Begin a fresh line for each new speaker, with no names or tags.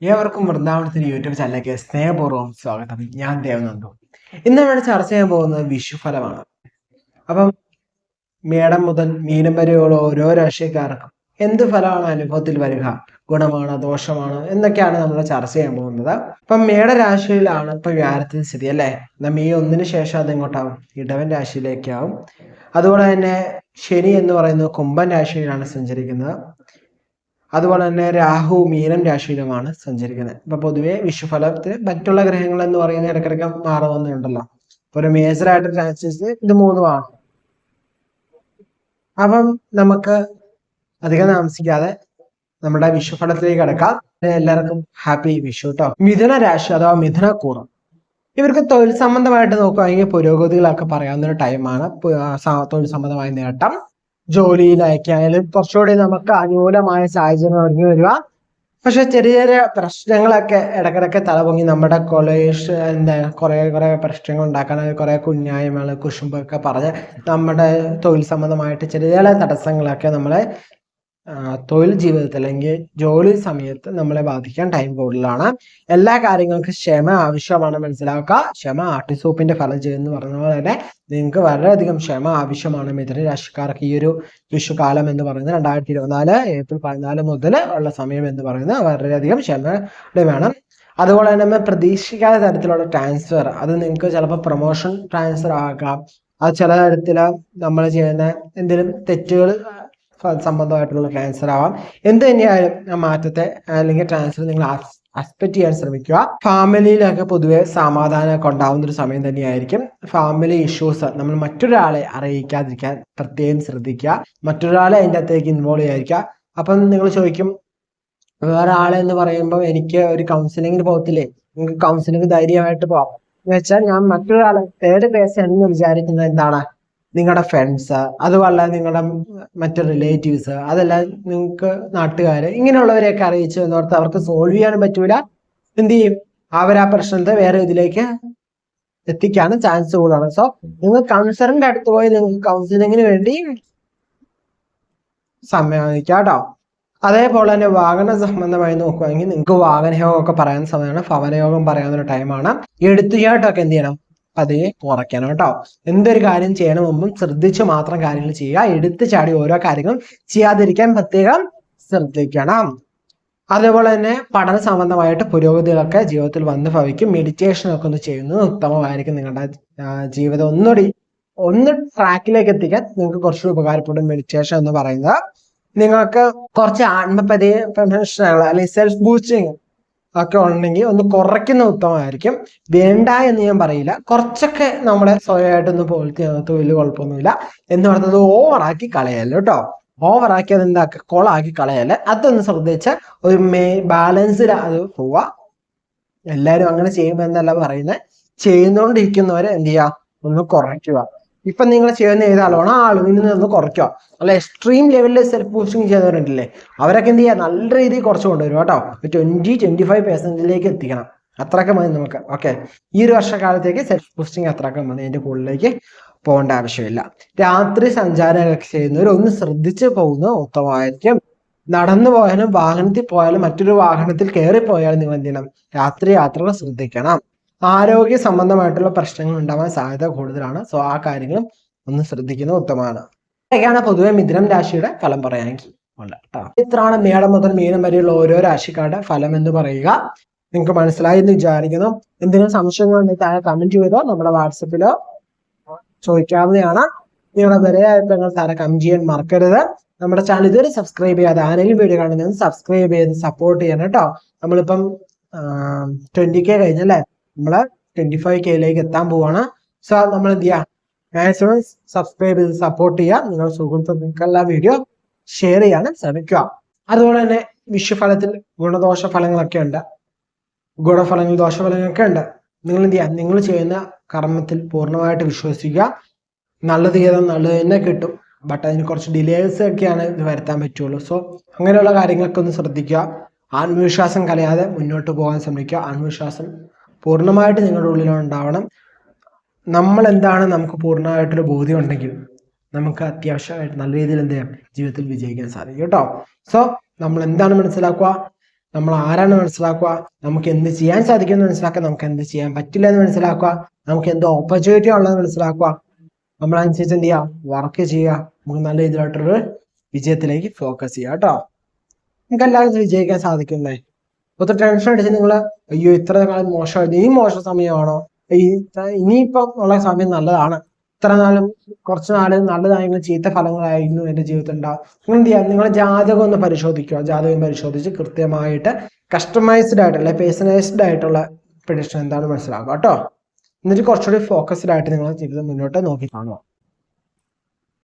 ഏവർക്കും വൃന്ദാവനത്തിന് യൂട്യൂബ് ചാനലിലേക്ക് സ്നേഹപൂർവ്വം സ്വാഗതം. ഞാൻ ദേവനന്ദു. ഇന്ന് നമ്മൾ ചർച്ച ചെയ്യാൻ പോകുന്നത് വിഷുഫലമാണ്. അപ്പം മേടം മുതൽ മീനം വരെയുള്ള ഓരോ രാശിക്കാർക്കും എന്ത് ഫലമാണ് അനുഭവത്തിൽ വരിക, ഗുണമാണോ ദോഷമാണോ എന്നൊക്കെയാണ് നമ്മൾ ചർച്ച ചെയ്യാൻ പോകുന്നത്. അപ്പം മേടരാശിയിലാണ് ഇപ്പൊ വ്യാഴത്തിന്റെ സ്ഥിതി അല്ലേ. മെയ് 1 ശേഷം അത് എങ്ങോട്ടാവും? ഇടവൻ രാശിയിലേക്കാവും. അതുപോലെ തന്നെ ശനി എന്ന് പറയുന്നത് കുംഭൻ രാശിയിലാണ് സഞ്ചരിക്കുന്നത്. അതുപോലെ തന്നെ രാഹു മീനം രാശിയിലുമാണ് സഞ്ചരിക്കുന്നത്. ഇപ്പൊ പൊതുവെ വിഷുഫലത്തിൽ മറ്റുള്ള ഗ്രഹങ്ങൾ എന്ന് പറയുന്നത് ഇടയ്ക്കിടയ്ക്ക് മാറുന്നുണ്ടല്ലോ. ഒരു മേജർ ആയിട്ട് ട്രാൻസിറ്റ് ഇത് മൂന്നുമാണ്. അപ്പം നമുക്ക് അധികം താമസിക്കാതെ നമ്മുടെ വിഷുഫലത്തിലേക്ക് കിടക്കാം. എല്ലാവർക്കും ഹാപ്പി വിഷു കേട്ടോ. മിഥുന രാശി അഥവാ മിഥുന കൂറം, ഇവർക്ക് തൊഴിൽ സംബന്ധമായിട്ട് നോക്കുകയാണെങ്കിൽ പുരോഗതികളൊക്കെ പറയാവുന്ന ഒരു ടൈമാണ്. തൊഴിൽ സംബന്ധമായ നേട്ടം, ജോലിയിലായാലും കുറച്ചുകൂടി നമുക്ക് അനുകൂലമായ സാഹചര്യം ഒരുങ്ങി വരിക. പക്ഷെ ചെറിയ ചെറിയ പ്രശ്നങ്ങളൊക്കെ ഇടയ്ക്കിടയ്ക്ക് തലപൊങ്ങി നമ്മുടെ കുറെ പ്രശ്നങ്ങൾ ഉണ്ടാക്കാൻ കുറെ കുഞ്ഞായ്മകൾ കുശുമ്പൊക്കെ പറഞ്ഞ് നമ്മുടെ തൊഴിൽ സംബന്ധമായിട്ട് ചെറിയ ചെറിയ തടസ്സങ്ങളൊക്കെ നമ്മളെ തൊഴിൽ ജീവിതത്തിൽ അല്ലെങ്കിൽ ജോലി സമയത്ത് നമ്മളെ ബാധിക്കാൻ ടൈം കൂടുതലാണ്. എല്ലാ കാര്യങ്ങൾക്കും ക്ഷമ ആവശ്യമാണ്. മനസ്സിലാക്കുക, ക്ഷമ ആട്ടിസൂപ്പിന്റെ ഫലം ചെയ്യുന്നു പറഞ്ഞ പോലെ തന്നെ നിങ്ങൾക്ക് വളരെയധികം ക്ഷമ ആവശ്യമാണ്. മിഥുന രാശിക്കാർക്ക് ഈ ഒരു വിഷുകാലം എന്ന് പറയുന്നത് 2024 ഏപ്രിൽ 14 മുതൽ ഉള്ള സമയം എന്ന് പറയുന്നത് വളരെയധികം ക്ഷമ വേണം. അതുപോലെ തന്നെ നമ്മൾ പ്രതീക്ഷിക്കാത്ത തരത്തിലുള്ള ട്രാൻസ്ഫർ, അത് നിങ്ങൾക്ക് ചിലപ്പോൾ പ്രൊമോഷൻ ട്രാൻസ്ഫർ ആകാം. അത് ചില തരത്തിൽ നമ്മൾ ചെയ്യുന്ന എന്തെങ്കിലും തെറ്റുകൾ സംബന്ധമായിട്ടുള്ള ട്രാൻസ്ഫർ ആവാം. എന്ത് തന്നെയായാലും ആ മാറ്റത്തെ അല്ലെങ്കിൽ ട്രാൻസ്ഫർ നിങ്ങൾ അക്സെപ്റ്റ് ചെയ്യാൻ ശ്രമിക്കുക. ഫാമിലിയിലൊക്കെ പൊതുവെ സമാധാനമൊക്കെ ഉണ്ടാവുന്ന ഒരു സമയം തന്നെയായിരിക്കും. ഫാമിലി ഇഷ്യൂസ് നമ്മൾ മറ്റൊരാളെ അറിയിക്കാതിരിക്കാൻ പ്രത്യേകം ശ്രദ്ധിക്കുക. മറ്റൊരാളെ അതിൻ്റെ അകത്തേക്ക് ഇൻവോൾവ് ചെയ്യാതിരിക്കുക. അപ്പം നിങ്ങൾ ചോദിക്കും, വേറെ ആളെ എന്ന് പറയുമ്പോൾ എനിക്ക് ഒരു കൗൺസിലിങ്ങിന് പോകത്തില്ലേ? നിങ്ങൾക്ക് കൗൺസിലിംഗ് ധൈര്യമായിട്ട് പോകാം എന്ന് വെച്ചാൽ, ഞാൻ മറ്റൊരാളെ തേർഡ് പേഴ്സൺ എന്ന് വിചാരിക്കുന്നത് എന്താണ്? നിങ്ങളുടെ ഫ്രണ്ട്സ്, അതുപോലെ നിങ്ങളുടെ മറ്റു റിലേറ്റീവ്സ്, അതെല്ലാം നിങ്ങൾക്ക് നാട്ടുകാര്, ഇങ്ങനെയുള്ളവരെയൊക്കെ അറിയിച്ചു എന്നോർത്ത് അവർക്ക് സോൾവ് ചെയ്യാനും പറ്റൂല. എന്ത് ചെയ്യും? അവർ ആ പ്രശ്നത്തെ വേറെ ഇതിലേക്ക് എത്തിക്കാനും ചാൻസ് കൂടുതലാണ്. സോ നിങ്ങൾ കൗൺസിലറിന്റെ അടുത്ത് പോയി നിങ്ങൾക്ക് കൗൺസിലിങ്ങിന് വേണ്ടി സമയമായിരിക്കാം കേട്ടോ. അതേപോലെ തന്നെ വാഹന സംബന്ധമായി നോക്കുകയാണെങ്കിൽ നിങ്ങൾക്ക് വാഹനയോഗം ഒക്കെ പറയാവുന്ന സമയമാണ്. ഭവനയോഗം പറയാവുന്ന ഒരു ടൈമാണ്. എടുത്തുചാട്ടമൊക്കെ എന്ത് ചെയ്യണം? പതിയെ കുറയ്ക്കണം കേട്ടോ. എന്തൊരു കാര്യം ചെയ്യണ മുമ്പും ശ്രദ്ധിച്ച് മാത്രം കാര്യങ്ങൾ ചെയ്യുക. എടുത്തു ചാടി ഓരോ കാര്യങ്ങളും ചെയ്യാതിരിക്കാൻ പ്രത്യേകം ശ്രദ്ധിക്കണം. അതേപോലെ തന്നെ പഠന സംബന്ധമായിട്ട് പുരോഗതികളൊക്കെ ജീവിതത്തിൽ വന്ന് ഭവിക്കും. മെഡിറ്റേഷൻ ഒക്കെ ഒന്ന് ചെയ്യുന്നത് ഉത്തമമായിരിക്കും. നിങ്ങളുടെ ജീവിതം ഒന്ന് ട്രാക്കിലേക്ക് എത്തിക്കാൻ നിങ്ങൾക്ക് കുറച്ചുകൂടി ഉപകാരപ്പെടും മെഡിറ്റേഷൻ എന്ന് പറയുന്നത്. നിങ്ങൾക്ക് കുറച്ച് ആത്മപരിശീലനങ്ങൾ അല്ലെങ്കിൽ സെൽഫ് ബൂസ്റ്റിങ് ഒക്കെ ഉണ്ടെങ്കിൽ ഒന്ന് കുറയ്ക്കുന്ന ഉത്തമമായിരിക്കും. വേണ്ട എന്ന് ഞാൻ പറയില്ല, കുറച്ചൊക്കെ നമ്മളെ സ്വയമായിട്ടൊന്ന് പോലത്തി വലിയ കുഴപ്പമൊന്നുമില്ല. എന്ന് പറയുന്നത് ഓവറാക്കി കളയല്ലോ കേട്ടോ. ഓവറാക്കി അത് എന്താക്കുക, കൊളാക്കി കളയല്ലേ. അതൊന്ന് ശ്രദ്ധിച്ച് ഒരു ബാലൻസിൽ അത് പോവുക. എല്ലാവരും അങ്ങനെ ചെയ്യുമ്പോൾ എന്നല്ല പറയുന്നത്, ചെയ്യുന്നോണ്ടിരിക്കുന്നവരെ എന്ത് ചെയ്യുക, ഒന്ന് കുറയ്ക്കുക. ഇപ്പൊ നിങ്ങൾ ചെയ്യുന്ന ഏതാളാണോ ആ അളവിൽ നിന്ന് കുറയ്ക്കുക. അല്ല എക്സ്ട്രീം ലെവലിൽ സെൽഫ് ബൂസ്റ്റിംഗ് ചെയ്തവരുണ്ടല്ലേ, അവരൊക്കെ എന്ത് ചെയ്യുക, നല്ല രീതിയിൽ കുറച്ച് കൊണ്ടുവരും കേട്ടോ. 20-25% എത്തിക്കണം. അത്രയൊക്കെ മതി നമുക്ക്. ഓക്കെ, ഈ ഒരു വർഷക്കാലത്തേക്ക് സെൽഫ് ബൂസ്റ്റിംഗ് അത്രയൊക്കെ മതി. അതിന്റെ കൂടുതലേക്ക് പോകേണ്ട ആവശ്യമില്ല. രാത്രി സഞ്ചാരമൊക്കെ ചെയ്യുന്നവർ ഒന്ന് ശ്രദ്ധിച്ച് പോകുന്നത് ഉത്തമമായിരിക്കും. നടന്നു പോയാലും വാഹനത്തിൽ പോയാലും മറ്റൊരു വാഹനത്തിൽ കയറിപ്പോയാലും നിങ്ങൾ എന്ത് ചെയ്യണം? രാത്രി യാത്രകൾ ശ്രദ്ധിക്കണം. ആരോഗ്യ സംബന്ധമായിട്ടുള്ള പ്രശ്നങ്ങൾ ഉണ്ടാവാൻ സാധ്യത കൂടുതലാണ്. സോ ആ കാര്യങ്ങളും ഒന്ന് ശ്രദ്ധിക്കുന്നത് ഉത്തമമാണ്. ഇതൊക്കെയാണ് പൊതുവെ മിഥുനം രാശിയുടെ ഫലം പറയാമെങ്കിൽ കേട്ടോ. ഇത്രയാണ് മേടം മുതൽ മീനം വരെയുള്ള ഓരോ രാശിക്കാരുടെ ഫലം എന്ന് പറയുക. നിങ്ങൾക്ക് മനസ്സിലായി എന്ന് വിചാരിക്കുന്നു. എന്തെങ്കിലും സംശയങ്ങൾ ഉണ്ടെങ്കിൽ താഴെ കമന്റ് ചെയ്തോ, നമ്മുടെ വാട്സപ്പിലോ ചോദിക്കാവുന്നതാണ്. നിങ്ങളുടെ വിലയായ അഭിപ്രായങ്ങൾ താഴെ കമന്റ് ചെയ്യാൻ മറക്കരുത്. നമ്മുടെ ചാനൽ ഇതുവരെ സബ്സ്ക്രൈബ് ചെയ്യാതെ ആരെങ്കിലും വീഡിയോ കാണുന്നത് സബ്സ്ക്രൈബ് ചെയ്ത് സപ്പോർട്ട് ചെയ്യണം കേട്ടോ. നമ്മളിപ്പം 20K കഴിഞ്ഞല്ലേ, നമ്മള് 25Kയിലേക്ക് എത്താൻ പോവാണ്. സോ നമ്മൾ എന്ത് ചെയ്യുക, മാക്സിമം സബ്സ്ക്രൈബ് ചെയ്ത് സപ്പോർട്ട് ചെയ്യുക. നിങ്ങൾ സുഹൃത്തുക്കൾക്കുള്ള വീഡിയോ ഷെയർ ചെയ്യാനും ശ്രമിക്കുക. അതുപോലെ തന്നെ വിഷുഫലത്തിൽ ഗുണദോഷ ഫലങ്ങളൊക്കെ ഉണ്ട്, ഗുണഫലങ്ങൾ ദോഷഫലങ്ങളൊക്കെ ഉണ്ട്. നിങ്ങൾ എന്ത് ചെയ്യുക, നിങ്ങൾ ചെയ്യുന്ന കർമ്മത്തിൽ പൂർണ്ണമായിട്ട് വിശ്വസിക്കുക. നല്ലത് ചെയ്താൽ നല്ലത് തന്നെ കിട്ടും. ബട്ട് അതിന് കുറച്ച് ഡിലേസ് ഒക്കെയാണ് ഇത് വരുത്താൻ പറ്റുള്ളൂ. സോ അങ്ങനെയുള്ള കാര്യങ്ങളൊക്കെ ഒന്ന് ശ്രദ്ധിക്കുക. ആത്മവിശ്വാസം കളയാതെ മുന്നോട്ട് പോകാൻ ശ്രമിക്കുക. ആത്മവിശ്വാസം പൂർണ്ണമായിട്ട് നിങ്ങളുടെ ഉള്ളിലുണ്ടാവണം. നമ്മൾ എന്താണ് നമുക്ക് പൂർണ്ണമായിട്ടൊരു ബോധ്യം ഉണ്ടെങ്കിൽ നമുക്ക് അത്യാവശ്യമായിട്ട് നല്ല രീതിയിൽ എന്ത് ചെയ്യാം, ജീവിതത്തിൽ വിജയിക്കാൻ സാധിക്കും കേട്ടോ. സോ നമ്മൾ എന്താണ് മനസ്സിലാക്കുക, നമ്മൾ ആരാണ് മനസ്സിലാക്കുക, നമുക്ക് എന്ത് ചെയ്യാൻ സാധിക്കും എന്ന് മനസ്സിലാക്കുക, നമുക്ക് എന്ത് ചെയ്യാൻ പറ്റില്ല എന്ന് മനസ്സിലാക്കുക, നമുക്ക് എന്ത് ഓപ്പർച്യൂണിറ്റി ഉള്ളത് മനസ്സിലാക്കുക, നമ്മളനുസരിച്ച് എന്ത് ചെയ്യുക, വർക്ക് ചെയ്യുക, നമുക്ക് നല്ല ഇതിലായിട്ടൊരു വിജയത്തിലേക്ക് ഫോക്കസ് ചെയ്യുക കേട്ടോ. നിങ്ങൾക്ക് എല്ലാവരും വിജയിക്കാൻ സാധിക്കുന്നേ. ഒത്തിരി ടെൻഷൻ അടിച്ച് നിങ്ങൾ അയ്യോ ഇത്ര കാലം മോശമായിരുന്നു, ഇനി മോശം സമയമാണോ, ഇനിയിപ്പം ഉള്ള സമയം നല്ലതാണ്, ഇത്ര നാളും കുറച്ച് നാള് നല്ലതായെങ്കിലും ചീത്ത ഫലങ്ങളായിരുന്നു എൻ്റെ ജീവിതത്തിൽ ഉണ്ടാവും. നിങ്ങൾ എന്ത് ചെയ്യുക, നിങ്ങളുടെ ജാതകം ഒന്ന് പരിശോധിക്കുക. ജാതകം പരിശോധിച്ച് കൃത്യമായിട്ട് കസ്റ്റമൈസ്ഡ് ആയിട്ടുള്ള പേഴ്സണലൈസ്ഡ് ആയിട്ടുള്ള പ്രഡിക്ഷൻ എന്താണെന്ന് മനസ്സിലാക്കുക കേട്ടോ. എന്നിട്ട് കുറച്ചുകൂടി ഫോക്കസ്ഡ് ആയിട്ട് നിങ്ങളുടെ ജീവിതം മുന്നോട്ട് നോക്കി കാണുക.